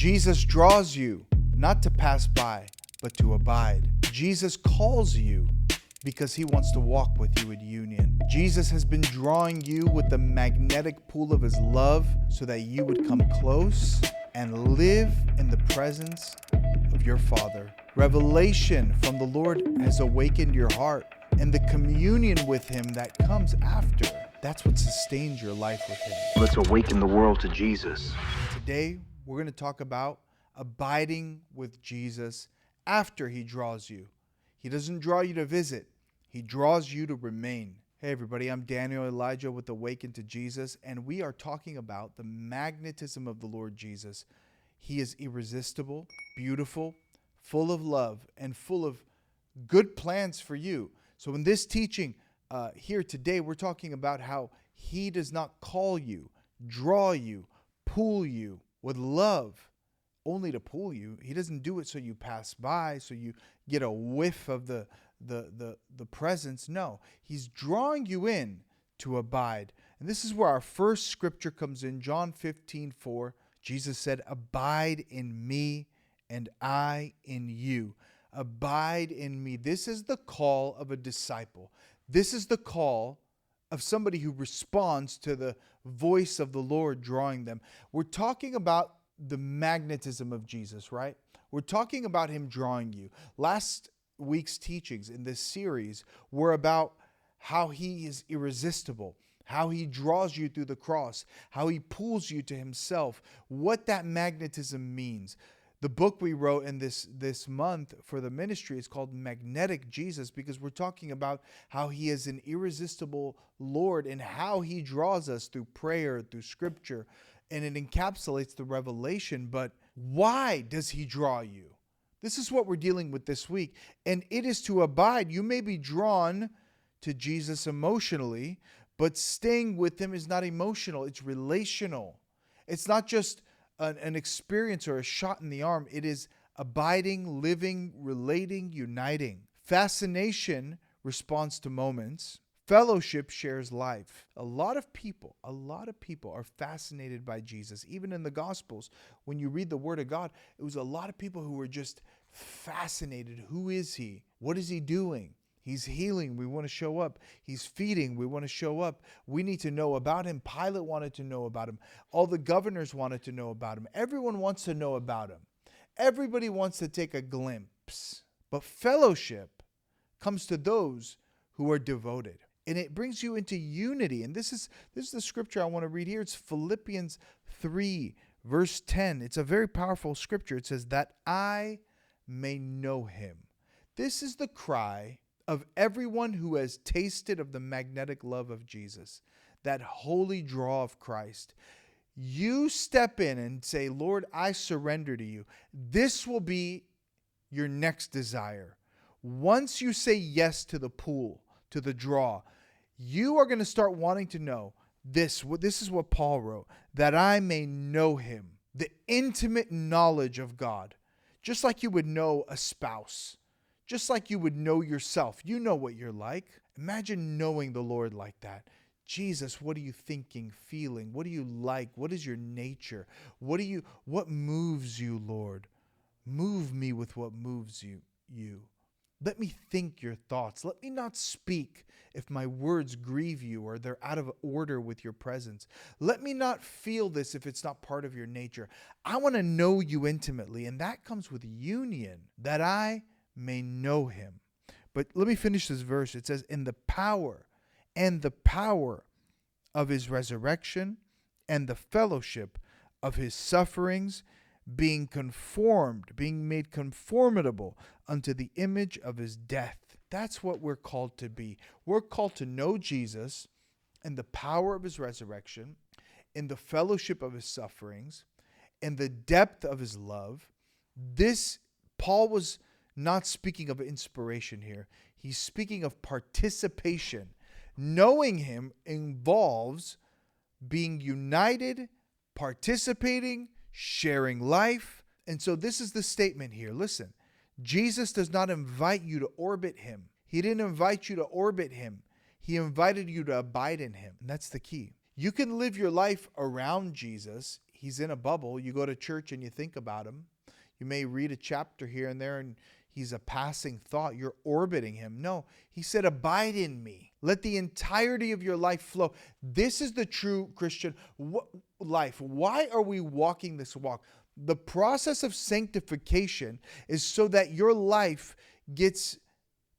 Jesus draws you not to pass by, but to abide. Jesus calls you because he wants to walk with you in union. Jesus has been drawing you with the magnetic pull of his love so that you would come close and live in the presence of your Father. Revelation from the Lord has awakened your heart, and the communion with him that comes after, that's what sustains your life with him. Let's awaken the world to Jesus. Today, we're going to talk about abiding with Jesus after he draws you. He doesn't draw you to visit. He draws you to remain. Hey everybody, I'm Daniel Elijah with Awaken to Jesus, and we are talking about the magnetism of the Lord Jesus. He is irresistible, beautiful, full of love, and full of good plans for you. So in this teaching here today, we're talking about how he does not call you, draw you, pull you with love only to pull you. He doesn't do it so you pass by, so you get a whiff of the presence. No, he's drawing you in to abide. And this is where our first scripture comes in. John 15:4. Jesus said, "Abide in me and I in you." Abide in me. This is the call of a disciple. This is the call of somebody who responds to the voice of the Lord drawing them. We're talking about the magnetism of Jesus, right? We're talking about him drawing you. Last week's teachings in this series were about how he is irresistible, how he draws you through the cross, how he pulls you to himself, what that magnetism means. The book we wrote in this month for the ministry is called Magnetic Jesus, because we're talking about how he is an irresistible Lord and how he draws us through prayer, through scripture, and it encapsulates the revelation. But why does he draw you? This is what we're dealing with this week, and it is to abide. You may be drawn to Jesus emotionally, but staying with him is not emotional. It's relational. It's not just an experience or a shot in the arm. It is abiding, living, relating, uniting. Fascination responds to moments. Fellowship shares life. A lot of people are fascinated by Jesus. Even in the Gospels, when you read the Word of God, it was a lot of people who were just fascinated. Who is he? What is he doing? He's healing. We want to show up. He's feeding. We want to show up. We need to know about him. Pilate wanted to know about him. All the governors wanted to know about him. Everyone wants to know about him. Everybody wants to take a glimpse. But fellowship comes to those who are devoted. And it brings you into unity. And this is the scripture I want to read here. It's Philippians 3, verse 10. It's a very powerful scripture. It says, "That I may know him." This is the cry of everyone who has tasted of the magnetic love of Jesus, that holy draw of Christ. You step in and say, "Lord, I surrender to you." This will be your next desire. Once you say yes to the pull, to the draw, you are going to start wanting to know this. This is what Paul wrote, "that I may know him," the intimate knowledge of God, just like you would know a spouse. Just like you would know yourself. You know what you're like. Imagine knowing the Lord like that. Jesus, what are you thinking, feeling? What do you like? What is your nature? What moves you, Lord? Move me with what moves you. Let me think your thoughts. Let me not speak if my words grieve you or they're out of order with your presence. Let me not feel this if it's not part of your nature. I want to know you intimately, and that comes with union, that I may know him. But let me finish this verse. It says, "In the power of his resurrection and the fellowship of his sufferings, being made conformable unto the image of his death." That's what we're called to be. We're called to know Jesus in the power of his resurrection, in the fellowship of his sufferings, in the depth of his love. Paul was not speaking of inspiration here. He's speaking of participation. Knowing him involves being united, participating, sharing life. And so this is the statement here. Listen, Jesus does not invite you to orbit him. He didn't invite you to orbit him. He invited you to abide in him. And that's the key. You can live your life around Jesus. he's in a bubble. You go to church and you think about him. You may read a chapter here and there and he's a passing thought. You're orbiting him. No, he said, abide in me. Let the entirety of your life flow. This is the true Christian life. Why are we walking this walk? The process of sanctification is so that your life gets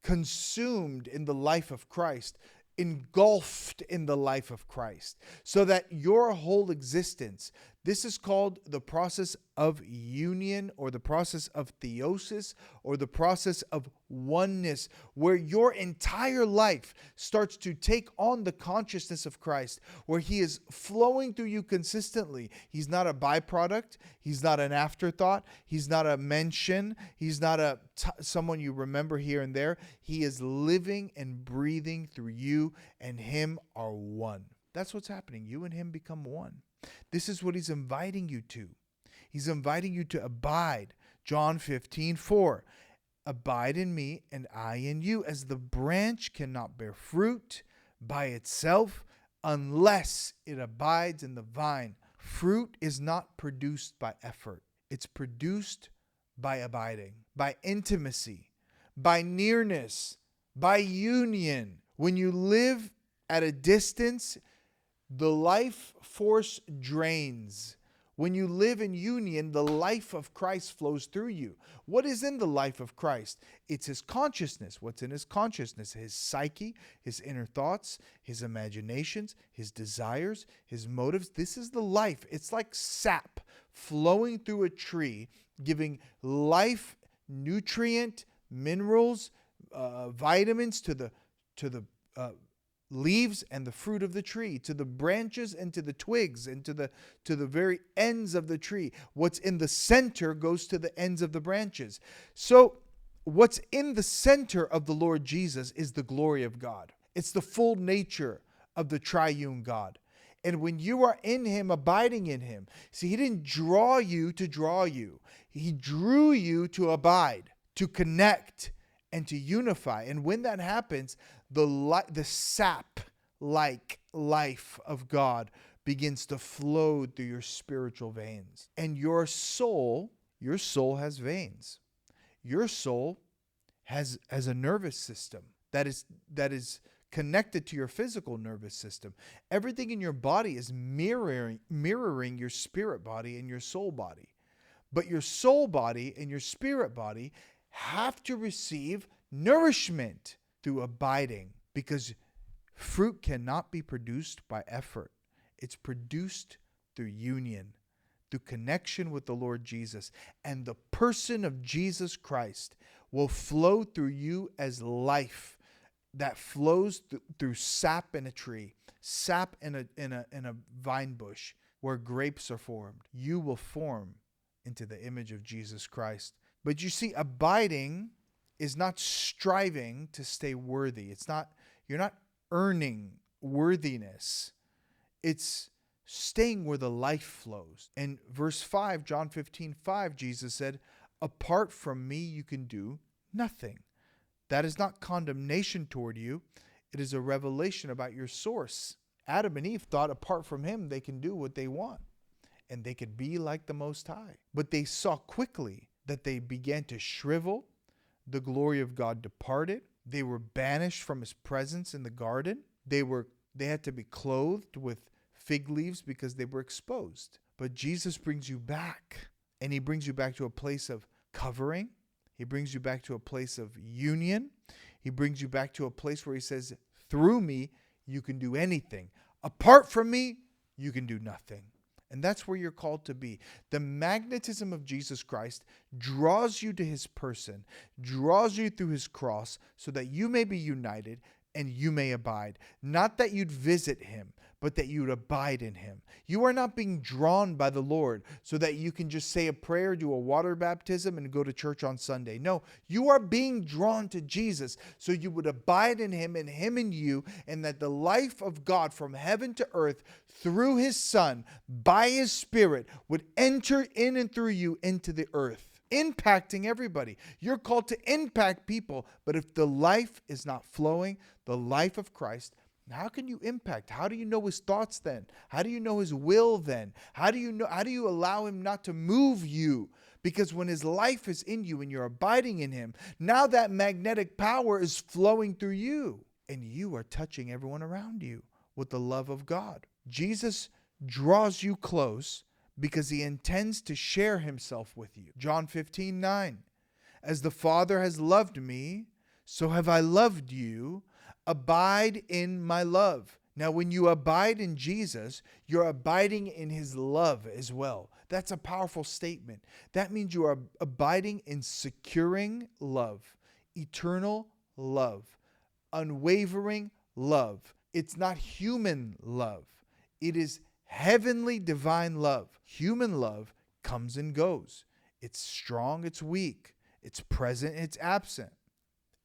consumed in the life of Christ, engulfed in the life of Christ, so that your whole existence, this is called the process of union, or the process of theosis, or the process of oneness, where your entire life starts to take on the consciousness of Christ, where he is flowing through you consistently. He's not a byproduct. He's not an afterthought. He's not a mention. He's not someone you remember here and there. He is living and breathing through you, and him are one. That's what's happening. You and him become one. This is what he's inviting you to. He's inviting you to abide. John 15:4. Abide in me and I in you, as the branch cannot bear fruit by itself unless it abides in the vine. Fruit is not produced by effort. It's produced by abiding, by intimacy, by nearness, by union. When you live at a distance, the life force drains. When you live in union, the life of Christ flows through you. What is in the life of Christ? It's his consciousness. What's in his consciousness? His psyche, his inner thoughts, his imaginations, his desires, his motives. This is the life. It's like sap flowing through a tree, giving life, nutrient, minerals, vitamins to the leaves and the fruit of the tree, to the branches and to the twigs and to the very ends of the tree. What's in the center goes to the ends of the branches. So what's in the center of the Lord Jesus is the glory of God. It's the full nature of the triune God. And when you are in him, abiding in him, see, he didn't draw you to draw you. He drew you to abide, to connect, and to unify. And when that happens, the sap-like life of God begins to flow through your spiritual veins. And your soul has veins. Your soul has a nervous system that is connected to your physical nervous system. Everything in your body is mirroring your spirit body and your soul body. But your soul body and your spirit body have to receive nourishment through abiding, because fruit cannot be produced by effort. It's produced through union, through connection with the Lord Jesus. And the person of Jesus Christ will flow through you as life that flows through sap in a tree, sap in a vine bush where grapes are formed. You will form into the image of Jesus Christ. But you see, abiding is not striving to stay worthy. You're not earning worthiness. It's staying where the life flows. In verse 5, John 15:5, Jesus said, apart from me, you can do nothing. That is not condemnation toward you. It is a revelation about your source. Adam and Eve thought apart from him, they can do what they want and they could be like the Most High. But they saw quickly that they began to shrivel. The glory of God departed. They were banished from his presence in the garden. They had to be clothed with fig leaves because they were exposed. But Jesus brings you back, and he brings you back to a place of covering. He brings you back to a place of union. He brings you back to a place where he says, through me, you can do anything. Apart from me, you can do nothing. And that's where you're called to be. The magnetism of Jesus Christ draws you to his person, draws you through his cross so that you may be united and you may abide. Not that you'd visit him, but that you'd abide in him. You are not being drawn by the Lord so that you can just say a prayer, do a water baptism, and go to church on Sunday. No, you are being drawn to Jesus so you would abide in him and him in you, and that the life of God from heaven to earth through his Son, by his Spirit, would enter in and through you into the earth, impacting everybody. You're called to impact people, but if the life is not flowing, the life of Christ, How can you impact? How do you know his thoughts then? How do you know his will then? How do you allow him not to move you? Because when his life is in you and you're abiding in him, now that magnetic power is flowing through you and you are touching everyone around you with the love of God. Jesus draws you close because he intends to share himself with you. John 15:9. As the Father has loved me, so have I loved you. Abide in my love. Now, when you abide in Jesus, you're abiding in his love as well. That's a powerful statement. That means you are abiding in securing love, eternal love, unwavering love. It's not human love. It is heavenly divine love. Human love comes and goes. It's strong, it's weak. It's present, it's absent.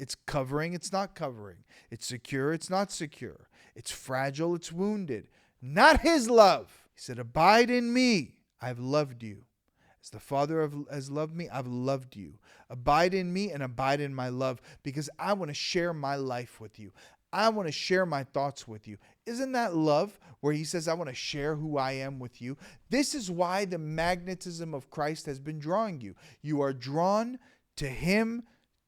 It's covering, it's not covering. It's secure, it's not secure. It's fragile, it's wounded. Not his love. He said, abide in me. I've loved you. As the Father has loved me, I've loved you. Abide in me and abide in my love because I want to share my life with you. I want to share my thoughts with you. Isn't that love where he says, I want to share who I am with you? This is why the magnetism of Christ has been drawing you. You are drawn to him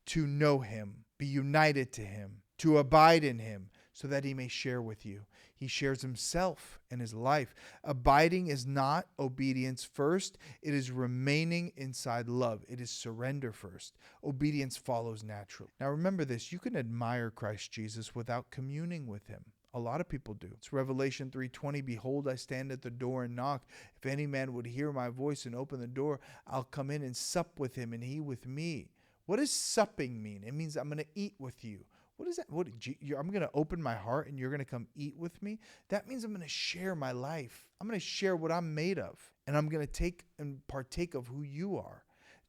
to know him, be united to him, to abide in him so that he may share with you. He shares himself and his life. Abiding is not obedience first. It is remaining inside love. It is surrender first. Obedience follows naturally. Now remember this, you can admire Christ Jesus without communing with him. A lot of people do. It's Revelation 3:20. Behold, I stand at the door and knock. If any man would hear my voice and open the door, I'll come in and sup with him and he with me. What does supping mean? It means I'm going to eat with you. What is that? I'm going to open my heart and you're going to come eat with me? That means I'm going to share my life. I'm going to share what I'm made of. And I'm going to take and partake of who you are.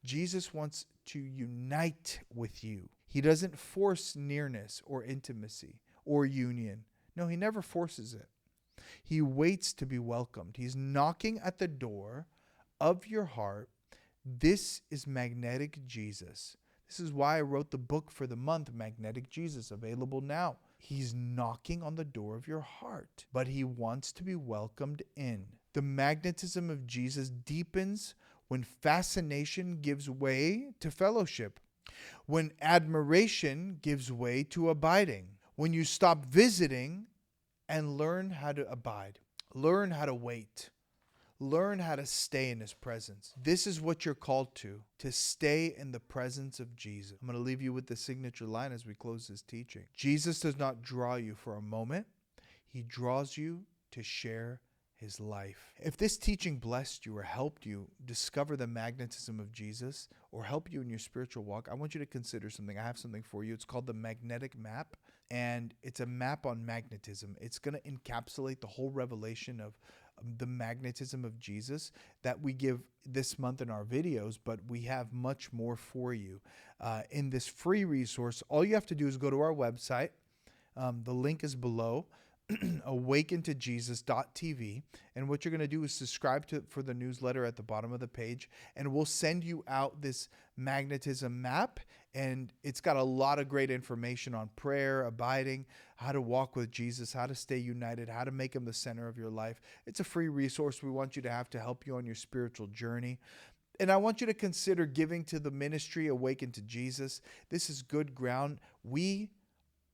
Jesus wants to unite with you. He doesn't force nearness or intimacy or union. No, he never forces it. He waits to be welcomed. He's knocking at the door of your heart. This is Magnetic Jesus. This is why I wrote the book for the month, Magnetic Jesus, available now. He's knocking on the door of your heart, but he wants to be welcomed in. The magnetism of Jesus deepens when fascination gives way to fellowship, when admiration gives way to abiding, when you stop visiting and learn how to abide, learn how to wait. Learn how to stay in his presence. This is what you're called to stay in the presence of Jesus. I'm going to leave you with the signature line as we close this teaching. Jesus does not draw you for a moment. He draws you to share his life. If this teaching blessed you or helped you discover the magnetism of Jesus or help you in your spiritual walk, I want you to consider something. I have something for you. It's called the Magnetic Map, and it's a map on magnetism. It's going to encapsulate the whole revelation of the magnetism of Jesus that we give this month in our videos, but we have much more for you in this free resource. All you have to do is go to our website. The link is below, awakentojesus.tv. And what you're going to do is subscribe for the newsletter at the bottom of the page, and we'll send you out this magnetism map. And it's got a lot of great information on prayer, abiding, how to walk with Jesus, how to stay united, how to make him the center of your life. It's a free resource we want you to have to help you on your spiritual journey. And I want you to consider giving to the ministry Awaken to Jesus. This is good ground. We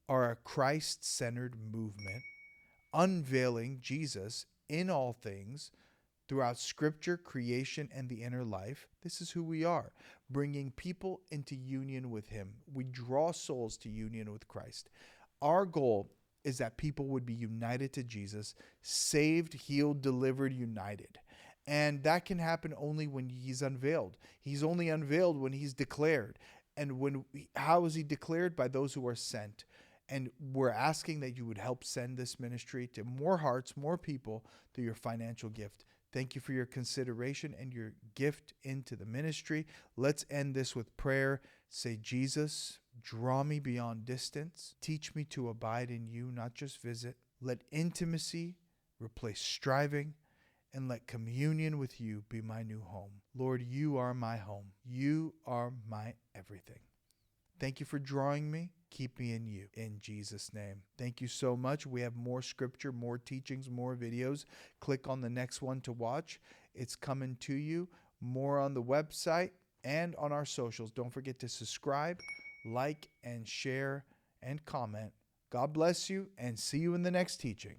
are a Christ-centered movement, unveiling Jesus in all things throughout Scripture, creation, and the inner life. This is who we are, bringing people into union with him. We draw souls to union with Christ. Our goal is that people would be united to Jesus, saved, healed, delivered, united. And that can happen only when he's unveiled. He's only unveiled when he's declared. And how is he declared? By those who are sent. And we're asking that you would help send this ministry to more hearts, more people through your financial gift. Thank you for your consideration and your gift into the ministry. Let's end this with prayer. Say, Jesus, draw me beyond distance. Teach me to abide in you, not just visit. Let intimacy replace striving, and let communion with you be my new home. Lord, you are my home. You are my everything. Thank you for drawing me. Keep me in you. In Jesus' name. Thank you so much. We have more scripture, more teachings, more videos. Click on the next one to watch. It's coming to you. More on the website and on our socials. Don't forget to subscribe, like, and share, and comment. God bless you, and see you in the next teaching.